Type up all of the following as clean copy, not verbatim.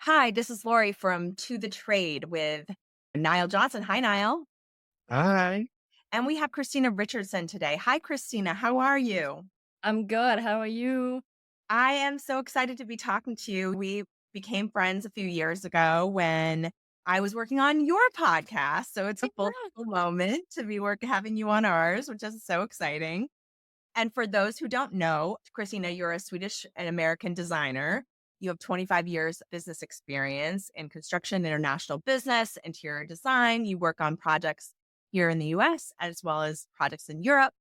Hi, this is Lori from To the Trade with Niall Johnson. Hi, Niall. Hi. And we have Christina Richardson today. Hi, Christina. How are you? I'm good. How are you? I am so excited to be talking to you. We became friends a few years ago when I was working on your podcast. So it's a full Yeah. circle moment to be having you on ours, which is so exciting. And for those who don't know, Christina, you're a Swedish and American designer. You have 25 years business experience in construction, international business, interior design. You work on projects here in the US as well as projects in Europe.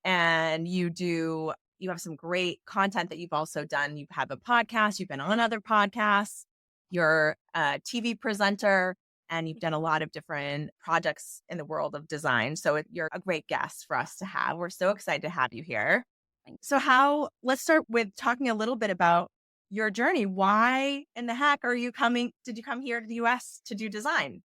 And you have some great content that you've also done. You have a podcast, you've been on other podcasts, you're a TV presenter, and you've done a lot of different projects in the world of design. So you're a great guest for us to have. We're so excited to have you here. So let's start with talking a little bit about your journey. Why in the heck did you come here to the US to do design?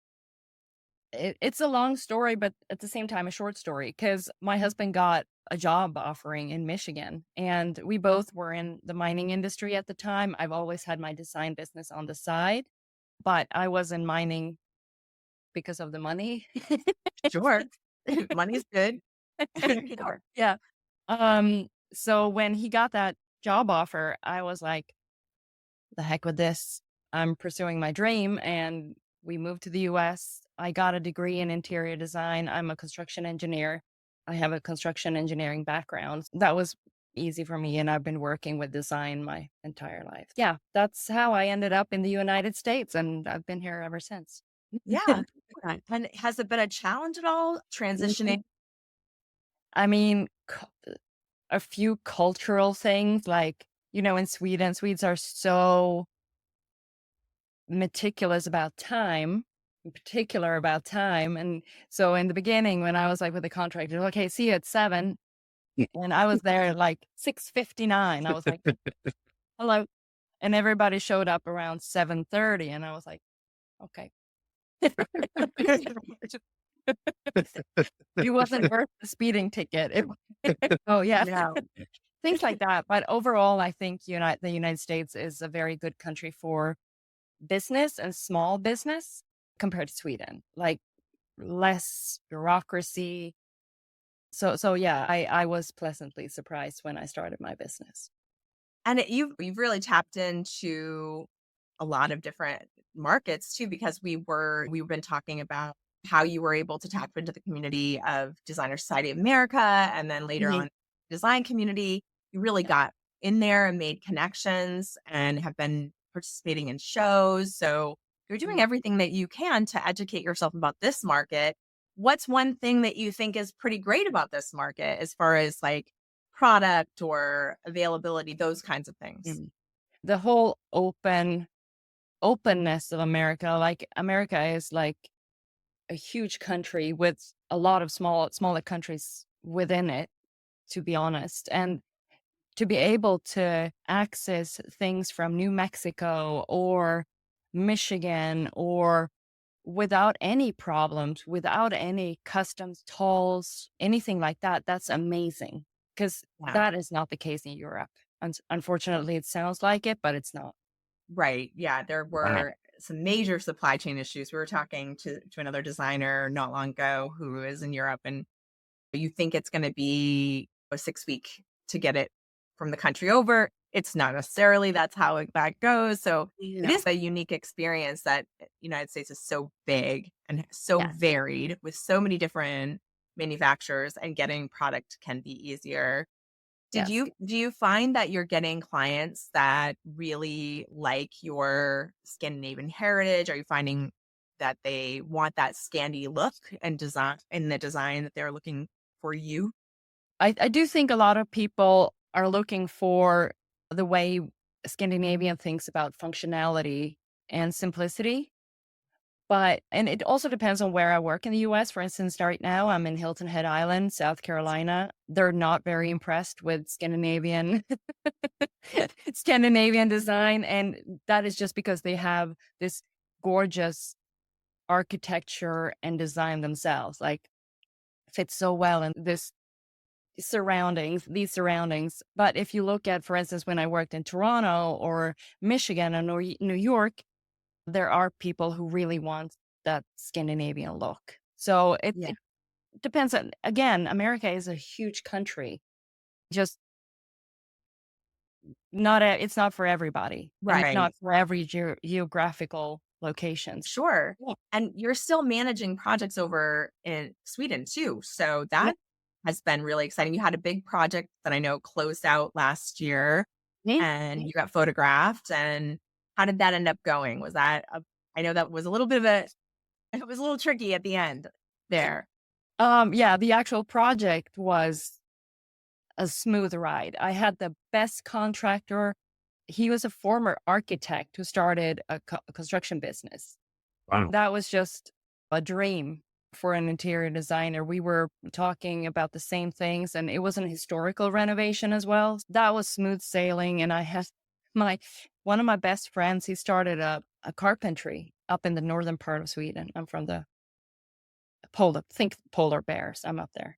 It's a long story, but at the same time, a short story because my husband got a job offering in Michigan and we both were in the mining industry at the time. I've always had my design business on the side, but I was in mining because of the money. Sure. Money's good. Sure. Yeah. So when he got that job offer, I was like, the heck with this. I'm pursuing my dream. And we moved to the US. I got a degree in interior design. I'm a construction engineer. I have a construction engineering background. That was easy for me. And I've been working with design my entire life. Yeah, that's how I ended up in the United States. And I've been here ever since. Yeah. Okay. And has it been a challenge at all transitioning? I mean, a few cultural things like, in Sweden, Swedes are so meticulous about time, in particular about time. And so in the beginning, when I was like with the contractor, okay, see you at 7. And I was there at like 6:59. I was like, hello. And everybody showed up around 7:30. And I was like, okay. It wasn't worth the speeding ticket. Oh yeah. No. Things like that. But overall, I think the United States is a very good country for business and small business compared to Sweden. Like less bureaucracy. So yeah, I was pleasantly surprised when I started my business. And you've really tapped into a lot of different markets too, because we've been talking about how you were able to tap into the community of Designer Society of America, and then later Mhm. on design community. You really Yeah. got in there and made connections and have been participating in shows. So you're doing Mhm. everything that you can to educate yourself about this market. What's one thing that you think is pretty great about this market as far as like product or availability, those kinds of things? Mhm. The whole openness of America, like America is like a huge country with a lot of smaller countries within it, to be honest. And to be able to access things from New Mexico or Michigan or without any problems, without any customs tolls, anything like that, that's amazing because Yeah. that is not the case in Europe. Unfortunately, it sounds like it, but it's not. Right. Yeah, there Wow. were some major supply chain issues. We were talking to another designer not long ago who is in Europe, and you think it's going to be a 6 week to get it from the country over. It's not necessarily that's how that goes. So it No. is a unique experience that United States is so big and so Yes. varied with so many different manufacturers, and getting product can be easier. Yes. Do you find that you're getting clients that really like your Scandinavian heritage? Are you finding that they want that Scandi look and design in the design that they're looking for you? I do think a lot of people are looking for the way Scandinavian thinks about functionality and simplicity. And it also depends on where I work in the US. For instance, right now I'm in Hilton Head Island, South Carolina. They're not very impressed with Scandinavian design. And that is just because they have this gorgeous architecture and design themselves. Like fits so well in these surroundings. But if you look at, for instance, when I worked in Toronto or Michigan or New York, There are people who really want that Scandinavian look. So Yeah. it depends on, again, America is a huge country. Just it's not for everybody, and it's not Right. for every geographical locations. Sure. Yeah. And you're still managing projects over in Sweden too. So Yep. that has been really exciting. You had a big project that I know closed out last year Mhm. and you got photographed. And how did that end up going? Was that I know that was a little bit of a, it was a little tricky at the end there. Yeah, the actual project was a smooth ride. I had the best contractor. He was a former architect who started a construction business. Wow. That was just a dream for an interior designer. We were talking about the same things, and it was an historical renovation as well. That was smooth sailing. And I had my one of my best friends, he started a carpentry up in the northern part of Sweden. I'm from the polar bears. I'm up there.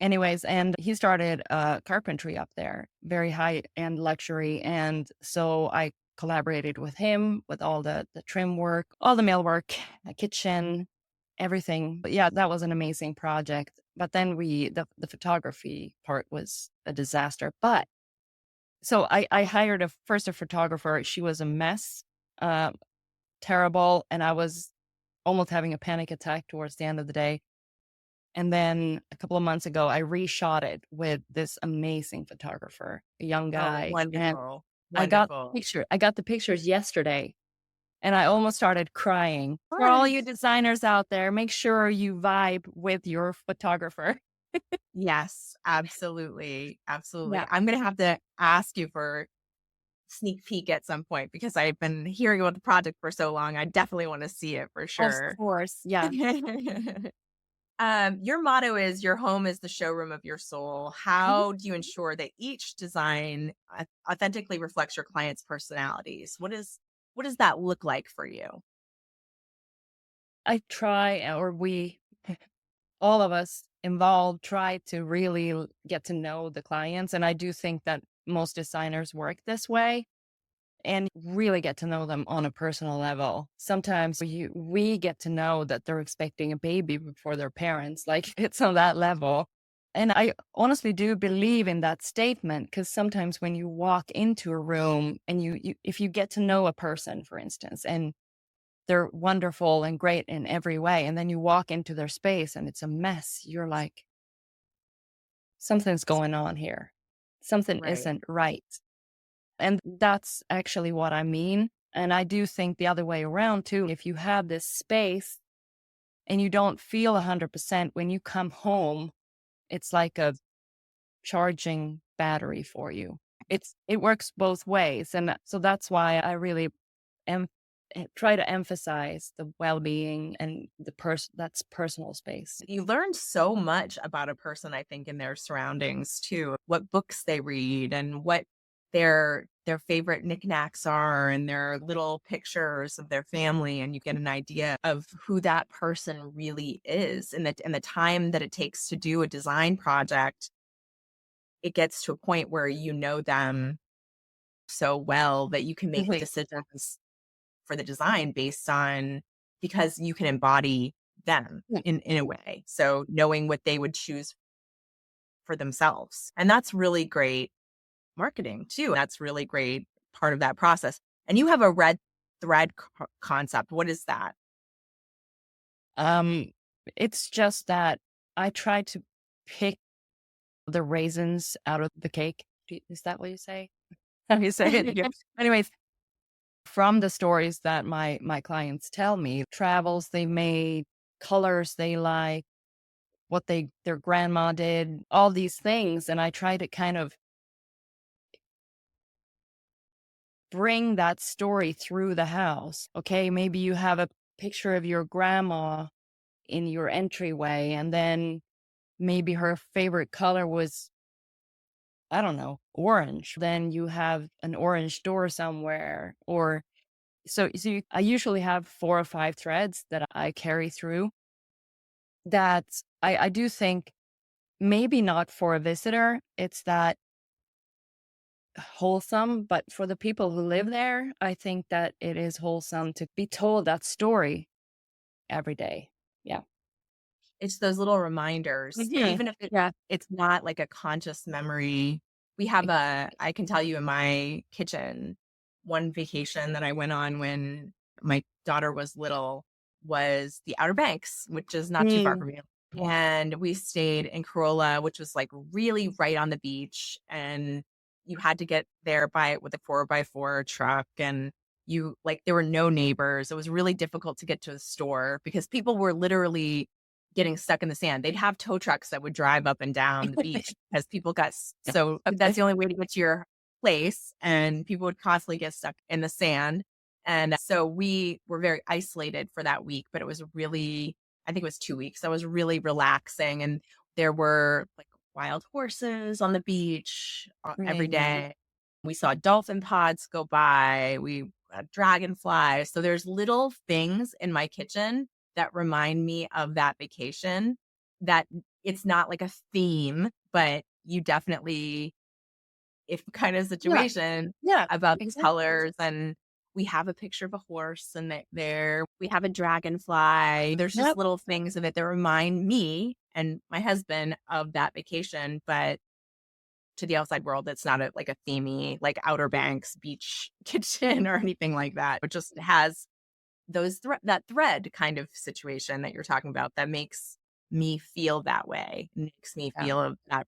Anyways, and he started carpentry up there, very high end luxury. And so I collaborated with him with all the trim work, all the mail work, kitchen, everything. But yeah, that was an amazing project. But then the photography part was a disaster. But so I hired a photographer. She was a mess, uh, terrible. And I was almost having a panic attack towards the end of the day. And then a couple of months ago, I reshot it with this amazing photographer, a young Oh, guy, and wonderful. Wonderful. I got the pictures yesterday, and I almost started crying. For all you Course. designers out there, make sure you vibe with your photographer. Yes, absolutely. Absolutely. Yeah, I'm going to have to ask you for sneak peek at some point because I've been hearing about the project for so long. I definitely want to see it for of sure. course. Yeah. Your motto is your home is the showroom of your soul. Mhm. How do you ensure that each design authentically reflects your client's personalities? What does that look like for you? I try, or we, all of us involved, try to really get to know the clients. And I do think that most designers work this way and really get to know them on a personal level. Sometimes we get to know that they're expecting a baby before their parents. Like it's on that level. And I honestly do believe in that statement because sometimes when you walk into a room and if you get to know a person, for instance, and they're wonderful and great in every way, and then you walk into their space and it's a mess, you're like, something's going on here. Something Right. isn't right. And that's actually what I mean. And I do think the other way around too. If you have this space and you don't feel 100% when you come home, it's like a charging battery for you. It works both ways. And so that's why I really em- try to emphasize the well-being and that's personal space. You learn so much about a person, I think, in their surroundings too. What books they read and what their favorite knickknacks are and their little pictures of their family. And you get an idea of who that person really is and the time that it takes to do a design project. It gets to a point where you know them so well that you can make Mhm. decisions for the design based on because you can embody them Yeah. in a way. So knowing what they would choose for themselves. And that's really great marketing too. That's really great part of that process. And you have a red thread concept. What is that? Um, it's just that I try to pick the raisins out of the cake. Is that what you say? How you say it? Yeah. Anyways, from the stories that my clients tell me, travels they made, colors they like, what their grandma did, all these things, and I try to kind of bring that story through the house. Okay, maybe you have a picture of your grandma in your entryway, and then maybe her favorite color was, I don't know, orange. Then you have an orange door somewhere, or I usually have 4 or 5 threads that I carry through that I do think maybe not for a visitor. It's that wholesome, but for the people who live there, I think that it is wholesome to be told that story every day. Yeah. It's those little reminders, Mhm. even if Yeah. it's not like a conscious memory. We have I can tell you in my kitchen, one vacation that I went on when my daughter was little was the Outer Banks, which is not too far Mm. from you. And we stayed in Corolla, which was like really right on the beach. And you had to get there by with a 4x4 truck. And you like, there were no neighbors. It was really difficult to get to the store because people were literally getting stuck in the sand. They'd have tow trucks that would drive up and down the beach because people got so that's Okay. the only way to get to your place, and people would constantly get stuck in the sand. And so we were very isolated for that week, but it was really, I think it was 2 weeks. That was really relaxing, and there were like wild horses on the beach every Right. day. We saw dolphin pods go by. We had dragonflies. So there's little things in my kitchen that remind me of that vacation that it's not like a theme, but you definitely if kind of Yeah. situation Yeah. about the Exactly. colors and we have a picture of a horse and there we have a dragonfly. There's just Yep. little things of it that remind me and my husband of that vacation, but to the outside world, it's not like a themey, like Outer Banks beach kitchen or anything like that. It just has that thread kind of situation that you're talking about that makes me feel that way, makes me Yeah. feel that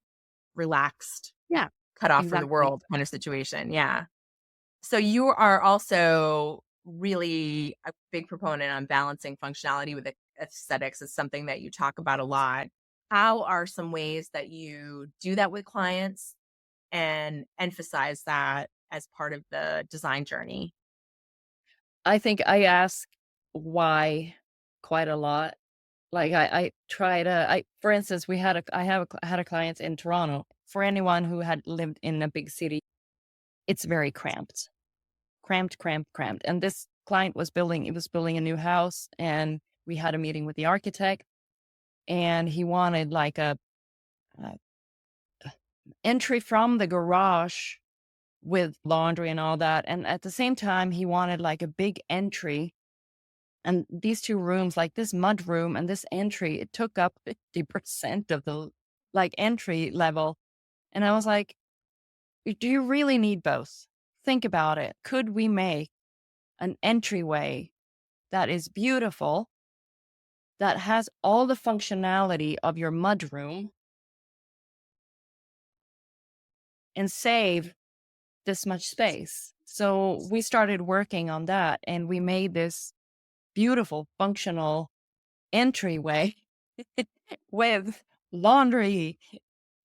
relaxed, Yeah. cut off from the Exactly. world kind of situation. Yeah. So you are also really a big proponent on balancing functionality with aesthetics. It's something that you talk about a lot. How are some ways that you do that with clients and emphasize that as part of the design journey? I think I ask why quite a lot. Like I try to for instance, I had a client in Toronto. For anyone who had lived in a big city, it's very cramped. Cramped, cramped, cramped. And this client was building a new house, and we had a meeting with the architect, and he wanted like a entry from the garage with laundry and all that. And at the same time, he wanted like a big entry. And these two rooms, like this mud room and this entry, it took up 50% of the like entry level. And I was like, do you really need both? Think about it. Could we make an entryway that is beautiful, that has all the functionality of your mud room, and save this much space? So we started working on that, and we made this beautiful, functional entryway with laundry,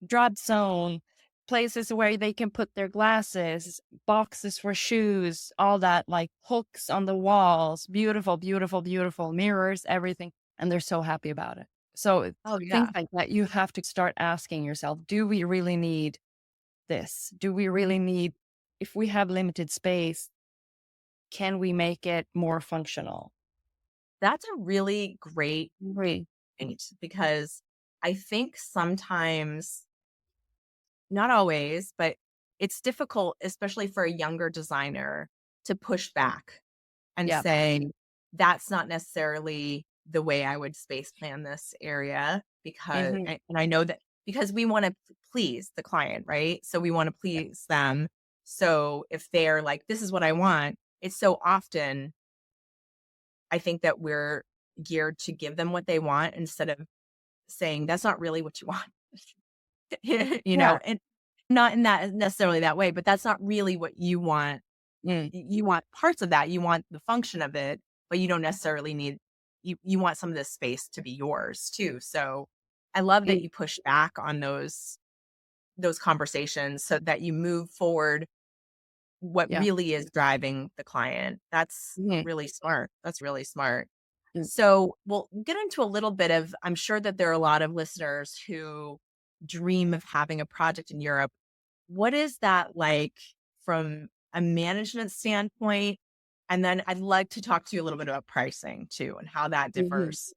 drop zone, places where they can put their glasses, boxes for shoes, all that, like hooks on the walls, beautiful, beautiful, beautiful mirrors, everything. And they're so happy about it. So Oh, things yeah. like that, you have to start asking yourself, do we really need this? Do we really need, if we have limited space, can we make it more functional? That's a really great Right. point because I think sometimes, not always, but it's difficult, especially for a younger designer, to push back and Yeah. say, that's not necessarily the way I would space plan this area because, Hmm. and I know that because we want to please the client, right? So we want to please them. So if they're like, this is what I want, it's so often I think that we're geared to give them what they want instead of saying, "That's not really what you want." Yeah. And not in that necessarily that way, but that's not really what you want. Mm. You want parts of that, you want the function of it, but you don't necessarily need you want some of this space to be yours too. So, I love that Mm. you push back on those conversations so that you move forward what Yeah. really is driving the client. That's Mhm. really smart. That's really smart. Mm. So we'll get into a little bit of I'm sure that there are a lot of listeners who dream of having a project in Europe. What is that like from a management standpoint? And then I'd like to talk to you a little bit about pricing too and how that Mhm. differs.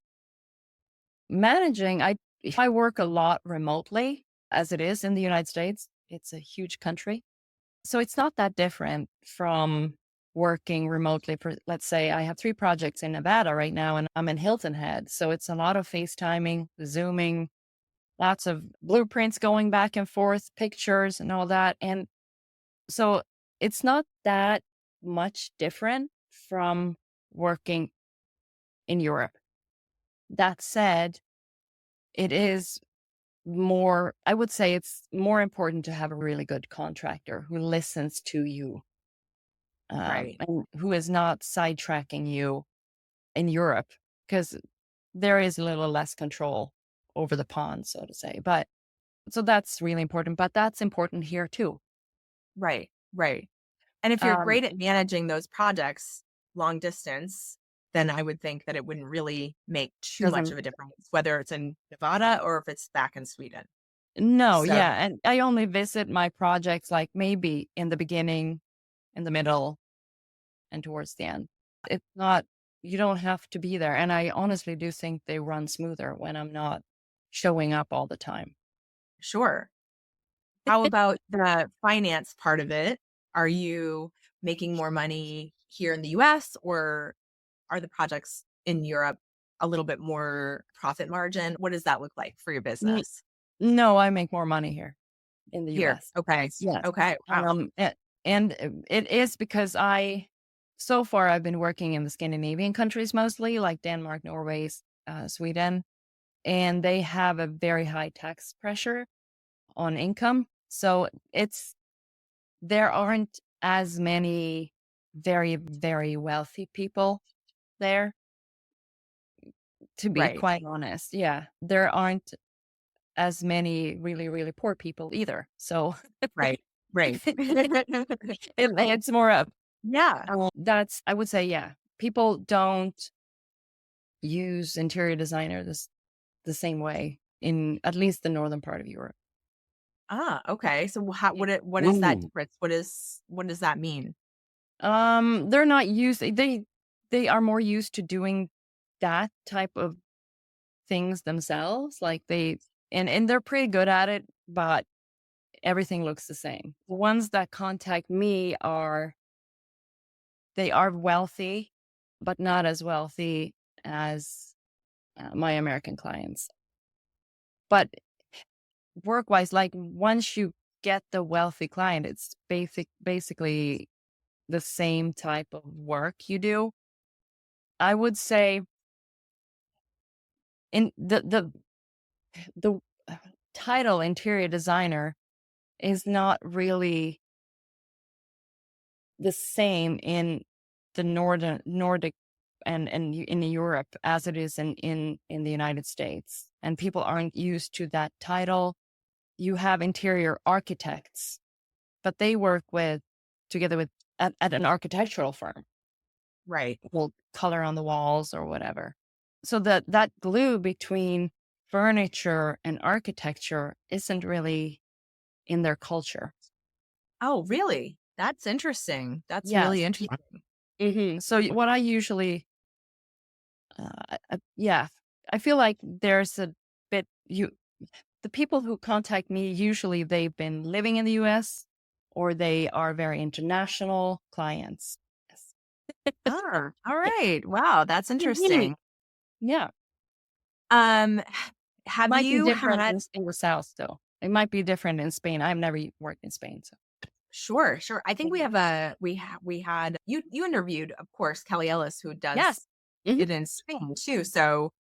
Managing, I work a lot remotely as it is in the United States. It's a huge country. So it's not that different from working remotely for, let's say, I have 3 projects in Nevada right now, and I'm in Hilton Head. So it's a lot of FaceTiming, Zooming, lots of blueprints going back and forth, pictures and all that. And so it's not that much different from working in Europe. That said, it is more, I would say it's more important to have a really good contractor who listens to you, Right. and who is not sidetracking you in Europe, because there is a little less control over the pond, so to say. But so that's really important, but that's important here too. Right. Right. And if you're Um, great at managing those projects long distance, then I would think that it wouldn't really make too much doesn't of a difference, whether it's in Nevada or if it's back in Sweden. no, So yeah, and I only visit my projects like maybe in the beginning, in the middle, and towards the end. It's not, you don't have to be there. And I honestly do think they run smoother when I'm not showing up all the time. sure. How about the finance part of it? Are you making more money here in the US, or are the projects in Europe a little bit more profit margin? What does that look like for your N- business? No, I make more money here in the Here. US. Okay. Yes. Okay. Wow. And it is because so far I've been working in the Scandinavian countries mostly, like Denmark, Norway, Sweden, and they have a very high tax pressure on income. So there aren't as many very, very wealthy people there, to be Right. quite honest. Yeah. There aren't as many really, really poor people either. So Right. Right. it's more of, Yeah. that's, I would say, yeah. People don't use interior designer the same way in at least the northern part of Europe. Ah, okay. So how Yeah. what is that difference? What does that mean? They're not used, they are more used to doing that type of things themselves. Like and they're pretty good at it, but everything looks the same. The ones that contact me they are wealthy, but not as wealthy as my American clients. But work wise, like once you get the wealthy client, it's basically the same type of work you do. I would say in the title interior designer is not really the same in the Nordic and in Europe as it is in the United States, and people aren't used to that title. You have interior architects, but they work with together with at an architectural firm, Right. will color on the walls or whatever. So that glue between furniture and architecture isn't really in their culture. Oh, really? That's interesting. That's really Yes. interesting. So what I usually, yeah, I feel like there's a bit the people who contact me, usually they've been living in the US or they are very international clients. Yes. Ah, all Yeah. right. Wow, that's Mhm. interesting. Yeah. Um, have Might be you different had in the South though. It might be different in Spain. I've never worked in Spain. So Sure, sure. I think we Mhm. have a we had you interviewed, of course, Kelly Ellis, who does Yes. Mhm. it in Spain too. So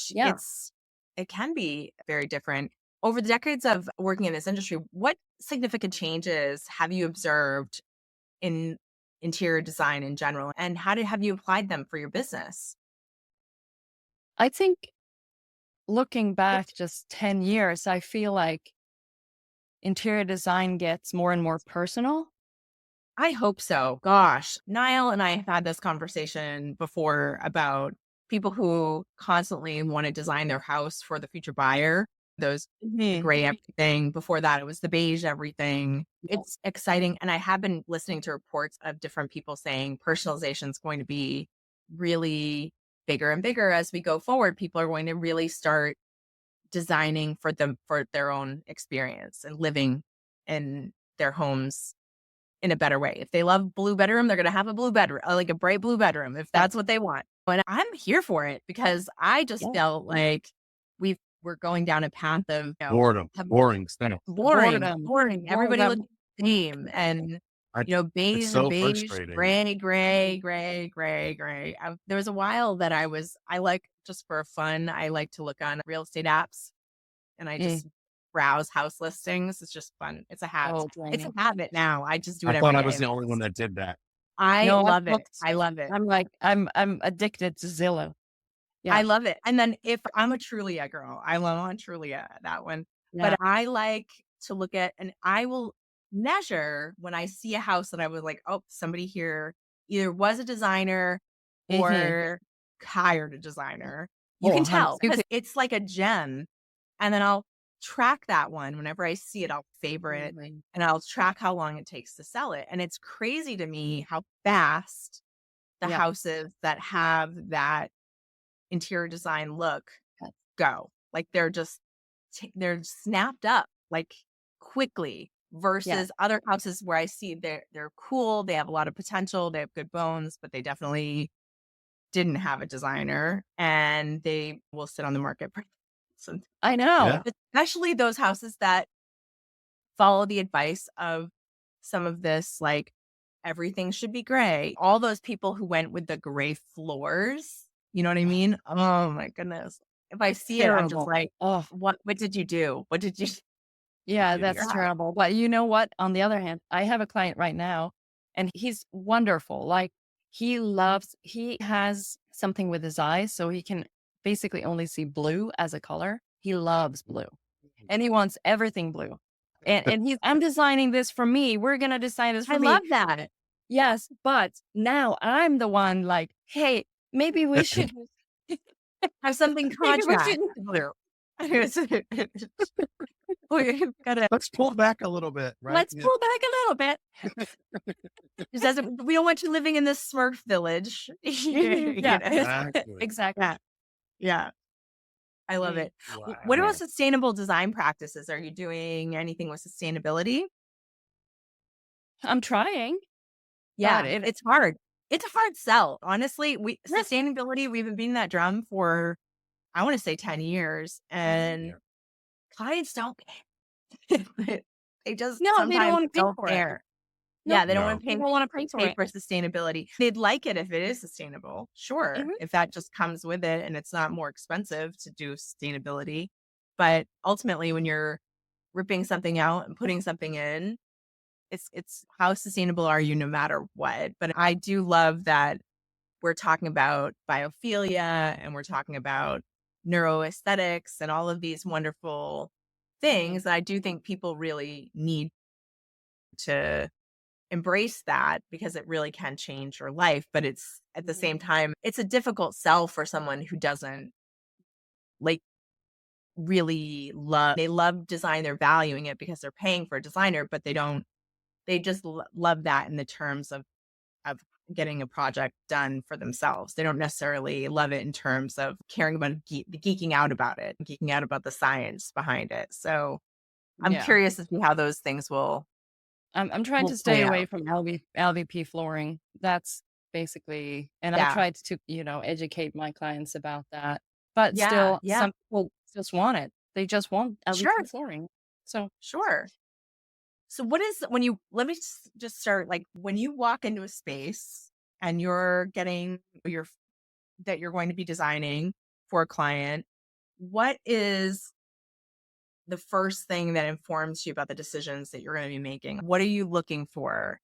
Yeah. it can be very different. Over the decades of working in this industry, what significant changes have you observed in interior design in general, and have you applied them for your business? I think looking back just 10 years, I feel like interior design gets more and more personal. I hope so. Gosh, Niall and I have had this conversation before about people who constantly want to design their house for the future buyer. Those the Mhm. gray everything. Before that, it was the beige everything. Yeah. It's exciting, and I have been listening to reports of different people saying personalization is going to be really bigger and bigger as we go forward. People are going to really start designing for them for their own experience and living in their homes in a better way. If they love blue bedroom, they're going to have a blue bedroom, like a bright blue bedroom, if Yeah. that's what they want. And I'm here for it because I just Yeah. felt like we're going down a path of, Boredom, boring stuff. boring. Everybody looks Boredom. the same. And, I it's beige or so beige, frustrating. gray. There was a while that I like, just for fun, I like to look on real estate apps and I Mm. just browse house listings. It's just fun. It's a habit. Oh, It's a draining. habit now. I just do I it every thought I day. was the only one that did that. I No, I've love it. looked. I love it. I'm like, I'm addicted to Zillow. Yeah. I love it. And then if I'm a Trulia girl, I love on Trulia, that one. Yeah. But I like to look at, and I will measure when I see a house that I was like, oh, somebody here either was a designer Mhm. or hired a designer. You Oh, can 100. tell because it's like a gem. And then I'll track that one. Whenever I see it, I'll favorite Mhm. and I'll track how long it takes to sell it. And it's crazy to me how fast the Yeah. houses that have that interior design look Yes. go. Like they're snapped up like quickly Yeah. versus other houses where I see they're cool, they have a lot of potential, they have good bones, but they definitely didn't have a designer and they will sit on the market for so, I Yeah. know. especially those houses that follow the advice of some of this, like everything should be gray. All those people who went with the gray floors, you know what I mean? Oh my goodness. If I see it, I'm just Terrible. like, Oh, what did you do? What did you yeah, that's Idiot. terrible. But you know what? On the other hand, I have a client right now and he's wonderful. Like he has something with his eyes, so he can basically only see blue as a color. He loves blue and he wants everything blue. And I'm designing this for me. We're going to design this I for me. love that. Yes. But now I'm the one like, hey, maybe we should, Have something maybe we contrast. should, We've gotta Let's pull back a little bit, right? let's Yeah. pull back a little bit. Just doesn't we don't want you living in this Smurf village. Yeah, Exactly. exactly. Yeah. Yeah. I love Mm. it. What Wow. about sustainable design practices? Are you doing anything with sustainability? I'm trying, Yeah, but it, it's hard. It's a hard sell. Honestly, yes. sustainability, we've been beating that drum for I want to say 10 years and Yeah. clients don't they just No, they don't sometimes want to pay don't for it. care. No, Yeah, they don't No. want to they don't want to pay for pay it. for sustainability. They'd like it if it is sustainable. Sure. Mhm. If that just comes with it and it's not more expensive to do sustainability. But ultimately when you're ripping something out and putting something in, it's how sustainable are you no matter what. But I do love that we're talking about biophilia and we're talking about neuroaesthetics and all of these wonderful Mhm. things that I do think people really need to embrace that because it really can change your life. But it's at the Mhm. same time, it's a difficult sell for someone who doesn't like really they love design, they're valuing it because they're paying for a designer, but they just love that in the terms of getting a project done for themselves. They don't necessarily love it in terms of caring about geeking out about it, geeking out about the science behind it. So I'm Yeah. curious to see how those things I'm trying will to stay play away out. from LVP flooring. That's basically, and I Yeah. tried to, educate my clients about that. But Yeah. still, Yeah. some people just want it. They just want LVP Sure. flooring. So, Sure. So what is when you let me just start like when you walk into a space and you're getting your that you're going to be designing for a client, what is the first thing that informs you about the decisions that you're going to be making? What are you looking for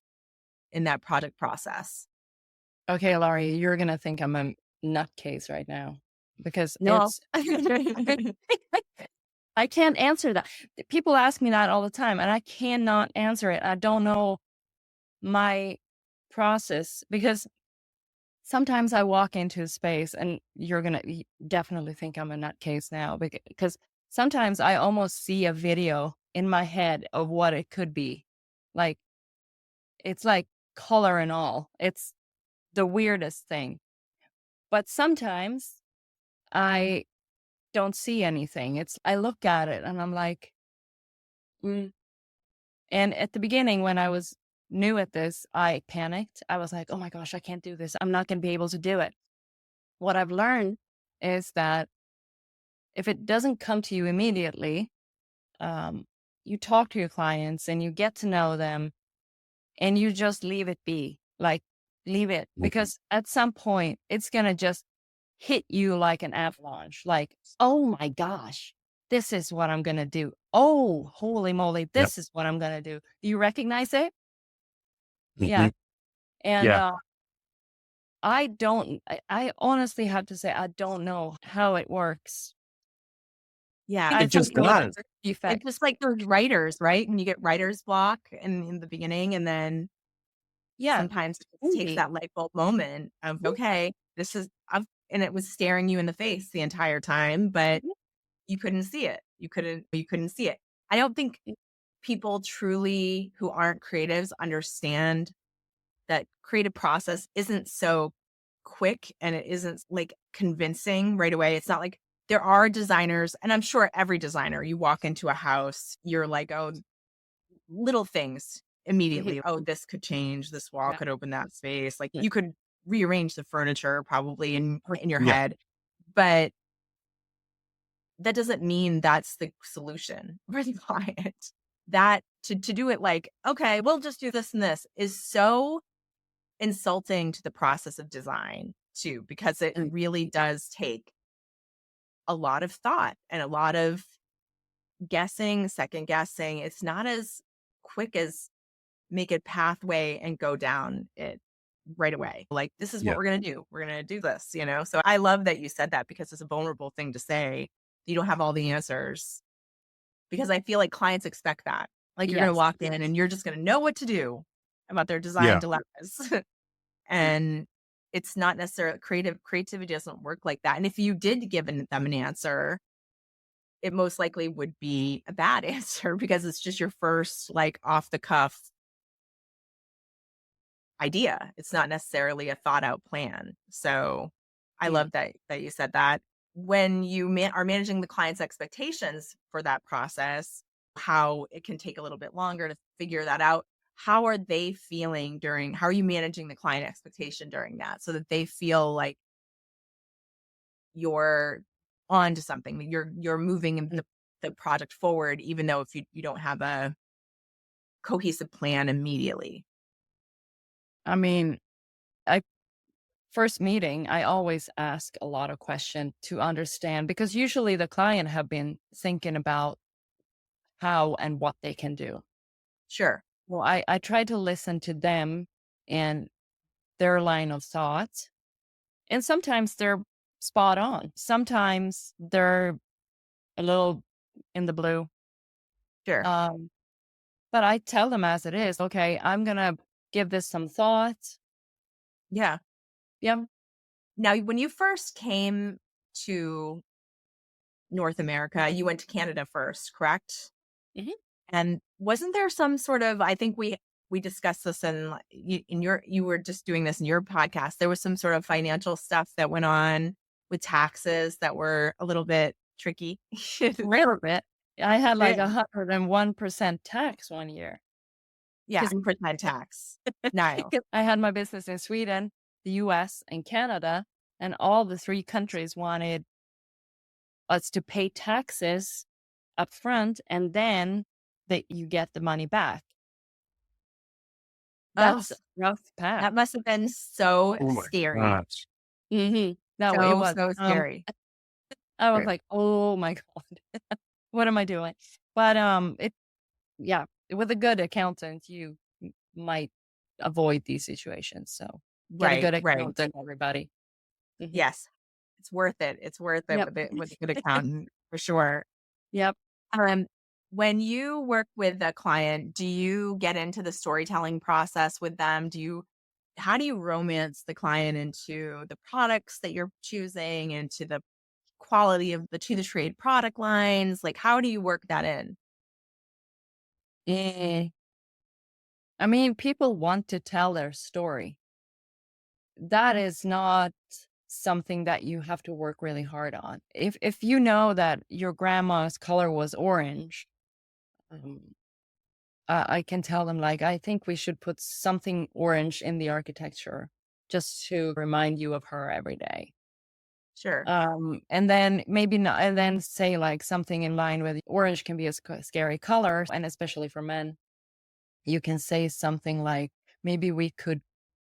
in that project process? okay, Laurie, you're going to think I'm a nutcase right now because No. I can't answer that. People ask me that all the time and I cannot answer it. I don't know my process because sometimes I walk into a space and you're going to definitely think I'm a nutcase now because sometimes I almost see a video in my head of what it could be. Like, it's like color and all. It's the weirdest thing. But sometimes I don't see anything. I look at it and I'm like, mm. And at the beginning when I was new at this, I panicked. I was like, oh my gosh, I can't do this. I'm not going to be able to do it. What I've learned is that if it doesn't come to you immediately, you talk to your clients and you get to know them and you just leave it be. Like, leave it, Mhm. because at some point it's going to just hit you like an avalanche. Like, oh my gosh, this is what I'm going to do. Oh, holy moly, Yep. this is what I'm going to do. Do you recognize it? Yeah. Mhm. And Yeah. I honestly have to say, I don't know how it works. Yeah, I I It think think just it's a it luck does. it's effect. just like those writers, right? When you get writer's block in the beginning, and then Yeah. sometimes it just takes Maybe. that light bulb moment of, "Okay, this is I've" and it was staring you in the face the entire time, but you couldn't see it. You couldn't see it. I don't think people truly who aren't creatives understand that creative process isn't so quick and it isn't like convincing right away. It's not like there are designers, and I'm sure every designer, you walk into a house, you're like, oh, little things Mhm. immediately. Oh, this could change. This wall Yeah. could open that space. Like Yeah. you could rearrange the furniture probably in your Yeah. head, but that doesn't mean that's the solution for the client. That to do it like, okay, we'll just do this and this is so insulting to the process of design too, because it Mm. really does take a lot of thought and a lot of guessing, second guessing. It's not as quick as make a pathway and go down it right away. Like, this is what Yeah. we're going to do. We're going to do this, you know? So I love that you said that because it's a vulnerable thing to say. You don't have all the answers because I feel like clients expect that. Like, you're going to Yes. walk in and you're just going to know what to do about their design Yeah. dilemmas. Mm. And it's not necessarily creativity doesn't work like that. And if you did give them an answer, it most likely would be a bad answer because it's just your first like off the cuff idea. It's not necessarily a thought out plan. So I Yeah. love that you said that. When you are managing the client's expectations for that process, how it can take a little bit longer to figure that out. How are they feeling during how are you managing the client expectation during that so that they feel like you're on to something, that you're moving Mm. the project forward, even though if you don't have a cohesive plan immediately. I mean, I first meeting, I always ask a lot of questions to understand, because usually the client have been thinking about how and what they can do. Sure. Well, I try to listen to them and their line of thought. And sometimes they're spot on. Sometimes they're a little in the blue. Sure. Um, but I tell them as it is. Okay, I'm gonna give this some thought. Yeah. Yeah. Now, when you first came to North America, you went to Canada first, correct? Mhm. And wasn't there some sort of I think we discussed this in in your you were just doing this in your podcast. There was some sort of financial stuff that went on with taxes that were a little bit tricky. A little bit. I had Yeah. like 101% tax one year Yeah, because percent tax. Nice. I had my business in Sweden, the US, and Canada, and all the three countries wanted us to pay taxes up front, and then that you get the money back. Oh, That's a rough path. that must have been so Oh my scary. gosh. No, it So, was. so scary. I was Right. like, "Oh my god, what am I doing?" But yeah, with a good accountant, you might avoid these situations. So get a Right, good right. accountant, everybody. Mhm. Yes. It's worth it. It's worth it Yep. with a good accountant for sure. Yep. Um, when you work with a client, do you get into the storytelling process with them? How do you romance the client into the products that you're choosing, into the quality of the to the trade product lines? Like, how do you work that in? Eh, I mean, people want to tell their story. That is not something that you have to work really hard on. If you know that your grandma's color was orange, um, I can tell them like, I think we should put something orange in the architecture just to remind you of her every day. Sure. And then maybe not, and then say like something in line with orange can be a scary color. And especially for men, you can say something like, maybe we could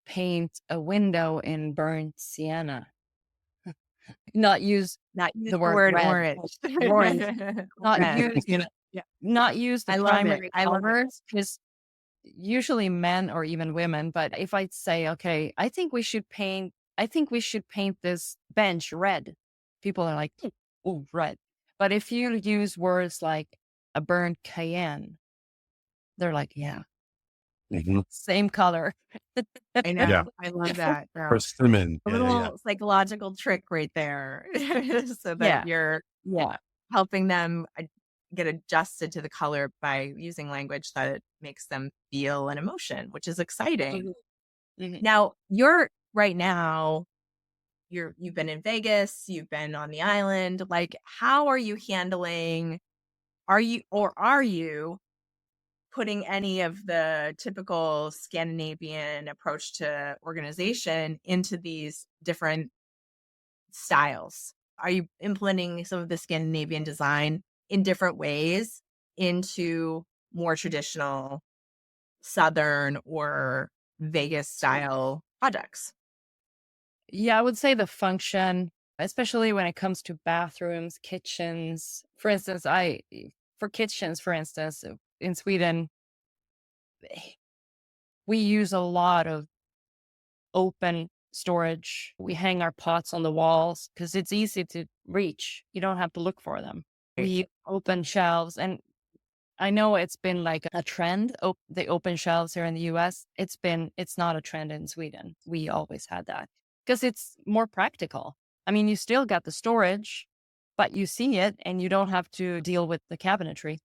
paint a window in burnt sienna, not use Not use the the word word red, orange. orange, not Red. use, Yeah. not use the I love it. primary I love it. colors, because usually men or even women, but if I say, okay, I think we should paint this bench red, people are like, oh, red. But if you use words like a burnt cayenne, they're like, yeah, Mhm. same color. I know. Yeah. I love that. No. Persimmon. A Yeah, yeah, yeah. little psychological trick right there so that Yeah. you're Yeah. helping them get adjusted to the color by using language that it makes them feel an emotion, which is exciting. Mhm. Mhm. Now, you're right now, you've been in Vegas, you've been on the island. Like, how are you handling, are you putting any of the typical Scandinavian approach to organization into these different styles? Are you implementing some of the Scandinavian design in different ways into more traditional Southern or Vegas style projects? Yeah, I would say the function, especially when it comes to bathrooms, kitchens. For instance, for kitchens, for instance, in Sweden, we use a lot of open storage. We hang our pots on the walls because it's easy to reach. You don't have to look for them. We use open shelves. And I know it's been like a trend, the open shelves here in the US. It's not a trend in Sweden. We always had that because it's more practical. I mean, you still got the storage, but you see it and you don't have to deal with the cabinetry.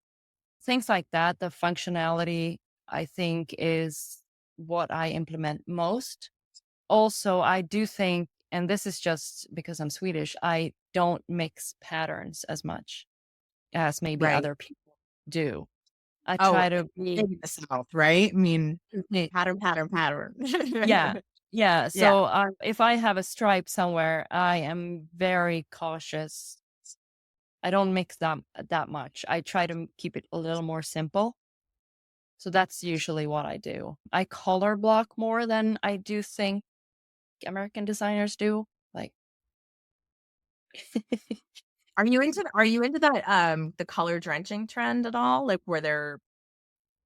Things like that, the functionality, I think, is what I implement most. Also, I do think, and this is just because I'm Swedish, I don't mix patterns as much as maybe Right. other people do. I Oh, try to be, in the South, right? I mean, eh, pattern, pattern, pattern. yeah, yeah. Yeah. So if I have a stripe somewhere, I am very cautious. I don't mix them that much. I try to keep it a little more simple. So that's usually what I do. I color block more than I do think American designers do. Like, Are you into that the color drenching trend at all? Like where they're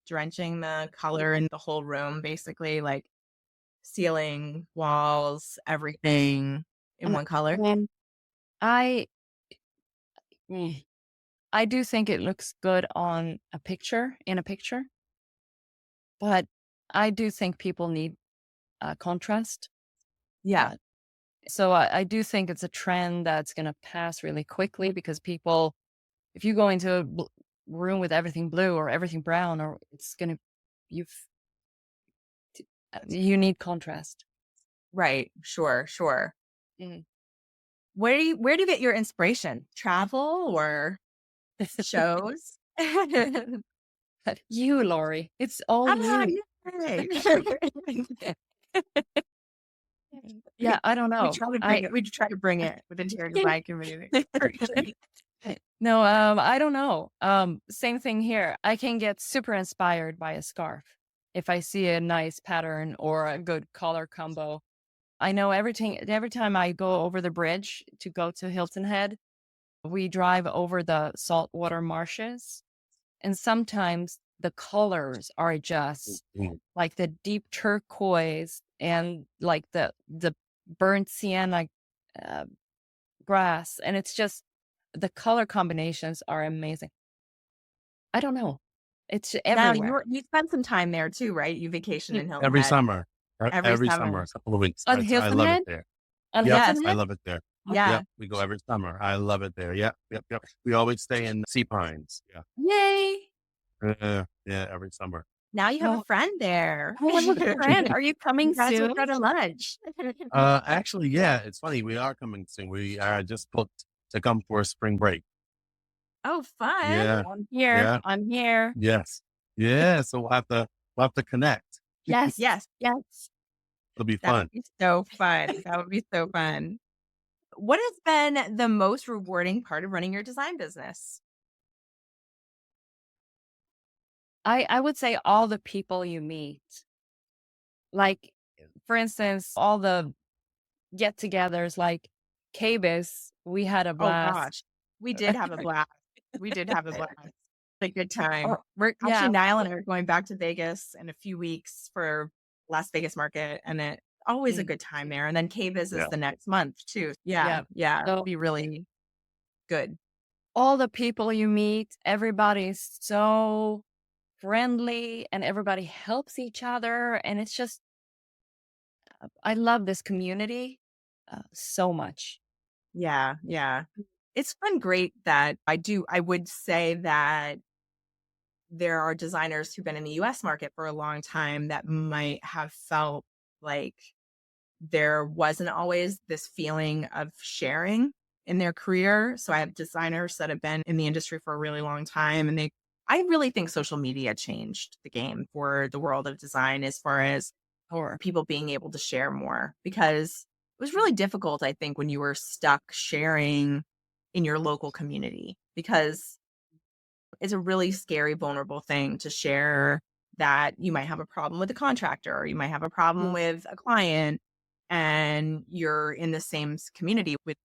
drenching the color in the whole room, basically, like ceiling, walls, everything in and one color? and I mm, I do think it looks good on in a picture, but I do think people need contrast. Yeah. Uh, so I do think it's a trend that's going to pass really quickly because people, if you go into a room with everything blue or everything brown, or it's going to, you've, you need contrast. Right. Sure, sure. Mm. Where do you get your inspiration? Travel or shows? You, Laurie, it's all Ah, you. yay. Yeah, I don't We know. try to bring it. We try to bring it with the interior design community. No, I don't know. Same thing here. I can get super inspired by a scarf if I see a nice pattern or a good color combo. I know everything. Every time I go over the bridge to go to Hilton Head, we drive over the saltwater marshes, and sometimes the colors are just Mhm. like the deep turquoise and like the burnt sienna uh, grass, and it's just the color combinations are amazing. I don't know. It's Now everywhere. you spent some time there too, right? You vacation Mm. in Hilton Every Head summer. every Every summer. summer, a couple of weeks. On I Hilton love it Head? there. On Yep, Yes. Hilton I Head? love it there. Yeah. Yep, we go every summer. I love it there. Yep, yep, yep. We always stay in Sea Pines. Yeah. Yay! Yeah, every summer. Now you have a Oh, friend there. I have a friend. Are you You coming guys will soon? go to lunch. Actually, yeah, it's funny. We are coming soon. We are just booked to come for a spring break. Oh, fun. Yeah, I'm here. yeah, I'm here. yes. Yeah, so we'll have to connect. Yes. Yes, Yes. It'll be that fun. would be so fun. That would be so fun. What has been the most rewarding part of running your design business? I would say all the people you meet. Like, for instance, all the get-togethers, like KBIS, we had a Oh blast. gosh, we did have a blast. We did have a blast. A good time. Or We're actually yeah, Niall and I are going back to Vegas in a few weeks for Las Vegas market, and it always a mm, good time there. And then KBIS is Yeah. the next month too. Yeah, yeah. yeah, it'll So be really good. all the people you meet, everybody's so friendly and everybody helps each other. And it's just, I love this community so much. Yeah, yeah. It's been great that I would say that there are designers who've been in the US market for a long time that might have felt like there wasn't always this feeling of sharing in their career. So I have designers that have been in the industry for a really long time, and I really think social media changed the game for the world of design as far as Or, people being able to share more, because it was really difficult, I think, when you were stuck sharing in your local community, because it's a really scary, vulnerable thing to share that you might have a problem with a contractor, or you might have a problem mm, with a client, and you're in the same community with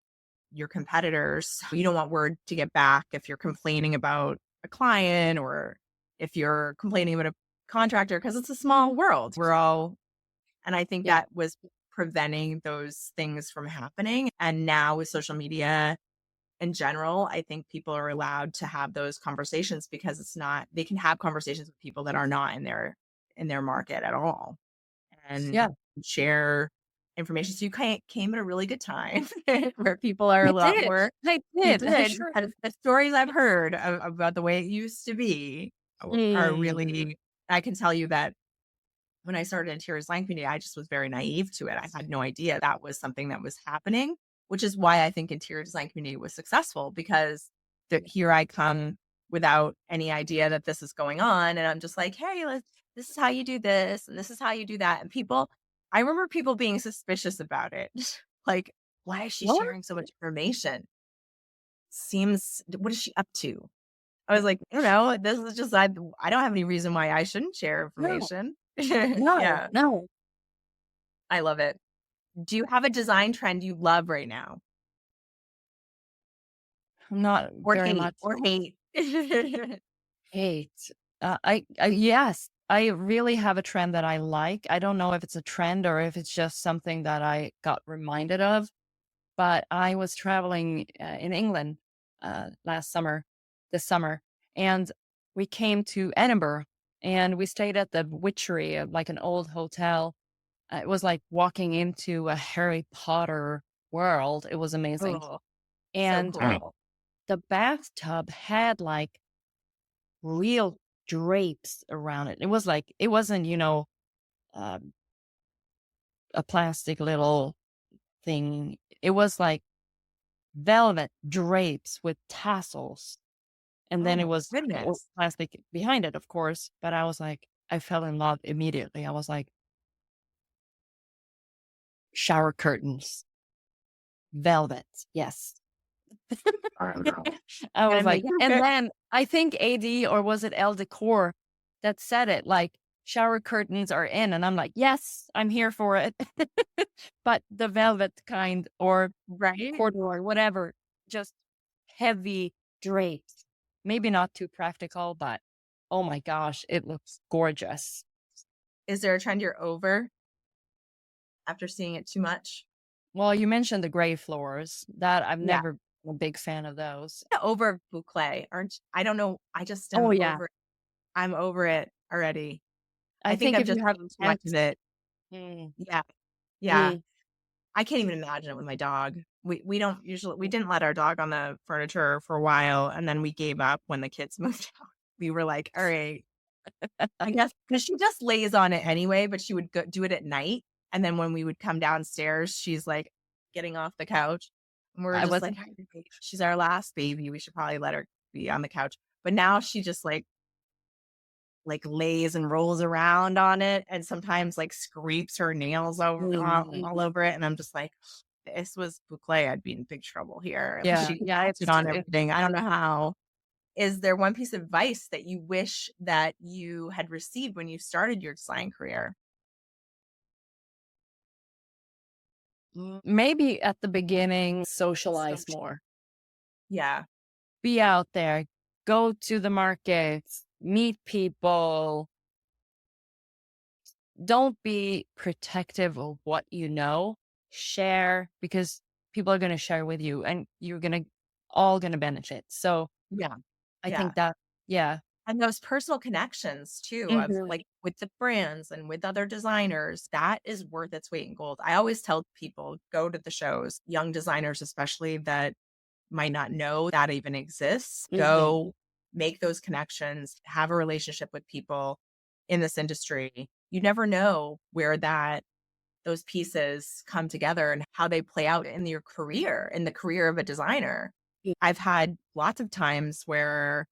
your competitors. You don't want word to get back if you're complaining about a client, or if you're complaining about a contractor, because it's a small world. And I think yeah, that was preventing those things from happening. And now with social media in general, I think people are allowed to have those conversations, because they can have conversations with people that are not in their market at all, and yeah. share information. So you came at a really good time where people are a I lot did. more. I You did. I did. sure. And the stories I've heard about the way it used to be are Mm, really, I can tell you that when I started interior design community, I just was very naive to it. I had no idea that was something that was happening, which is why I think interior design community was successful, because here I come without any idea that this is going on. And I'm just like, hey, this is how you do this, and this is how you do that. And I remember people being suspicious about it. Like, why is she what? sharing so much information? What is she up to? I was like, I don't know. This is just, I don't have any reason why I shouldn't share No, information. no, Yeah. no. I love it. Do you have a design trend you love right now? I'm not Or very hate? much Or hate? hate. Yes, I really have a trend that I like. I don't know if it's a trend or if it's just something that I got reminded of. But I was traveling in England this summer, and we came to Edinburgh, and we stayed at the Witchery, like an old hotel. It was like walking into a Harry Potter world. It was amazing. Oh, so And Mm. cool. the bathtub had like real drapes around it. It was like, it wasn't, um, a plastic little thing. It was like velvet drapes with tassels. And Oh then my it was goodness. plastic behind it, of course. But I was like, I fell in love immediately. I was like, shower curtains, velvet. Yes. I Gonna was like, make and it. then I think AD, or was it El Decor, that said it, like, shower curtains are in. And I'm like, yes, I'm here for it. But the velvet kind, or Right? corduroy, whatever, just heavy drapes. Maybe not too practical, but oh my gosh, it looks gorgeous. Is there a trend you're over after seeing it too much? Well, you mentioned the gray floors. That I've Yeah. never been a big fan of those. Over boucle, aren't you? I don't know. I just Oh am yeah. over. I'm over it already. I I think think I've if you just have seen too much of pets, it. mm, Yeah. Yeah. mm, I can't even imagine it with my dog. We didn't let our dog on the furniture for a while, and then we gave up when the kids moved out. We were like, all right, I guess, because she just lays on it anyway, but she would do it at night. And then when we would come downstairs, she's like getting off the couch. And we're I just was like, "All right, she's our last baby. We should probably let her be on the couch." But now she just like like lays and rolls around on it and sometimes like scrapes her nails over all over it. And I'm just like, this was boucle, I'd be in big trouble here. Yeah. She Yeah. it on everything. I don't know how. Is there one piece of advice that you wish that you had received when you started your design career? Maybe at the beginning, socialize more, Yeah. be out there, go to the markets, meet people. Don't be protective of what you know. Share, because people are going to share with you and you're going to all going to benefit. So Yeah. I Yeah. think that, yeah. And those personal connections too, of Mhm. like with the brands and with other designers, that is worth its weight in gold. I always tell people, go to the shows, young designers, especially that might not know that even exists. Mhm. Go make those connections, have a relationship with people in this industry. You never know where those pieces come together and how they play out in your career, in the career of a designer. Yeah. I've had lots of times where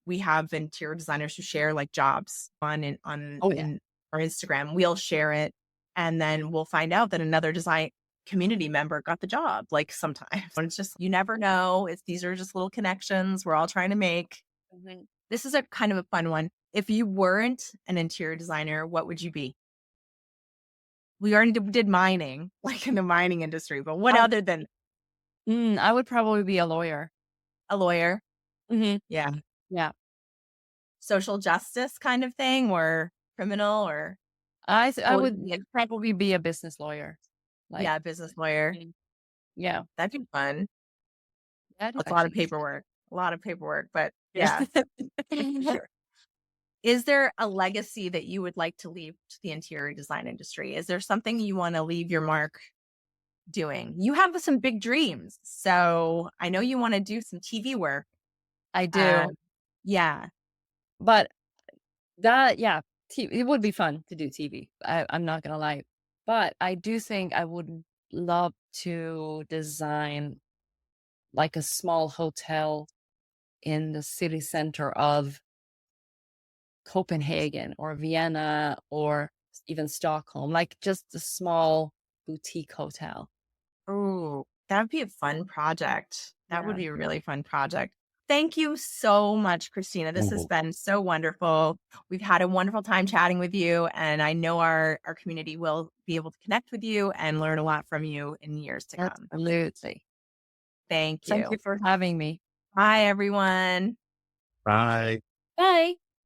we have interior designers who share like jobs on Oh, yeah. in our Instagram. We'll share it and then we'll find out that another design community member got the job like sometimes. And it's just you never know. These are just little connections we're all trying to make. Mhm. This is a kind of a fun one. If you weren't an interior designer, what would you be? We already did mining, like in the mining industry, but what I, other than I would probably be a lawyer. a lawyer? Hmm. Yeah. Yeah. Social justice kind of thing or criminal or I would policy? probably be a business lawyer. Like, Yeah, business lawyer. mm, yeah, That'd be fun. that is That's a lot of actually, paperwork. A lot of paperwork, but yeah. yeah. Is there a legacy that you would like to leave to the interior design industry? Is there something you want to leave your mark doing? You have some big dreams. So I know you want to do some TV work. I Uh, do. yeah. But that, yeah, it would be fun to do TV. I'm not gonna lie, but I do think I would love to design like a small hotel in the city center of Copenhagen or Vienna or even Stockholm, like just a small boutique hotel. Oh, that would be a fun project. That would Yeah, be a really fun project. Thank you so much, Christina. This has Mhm. been so wonderful. We've had a wonderful time chatting with you, and I know our community will be able to connect with you and learn a lot from you in years to come. absolutely. Thank Thank you you. for having me. Bye, everyone. Bye. Bye.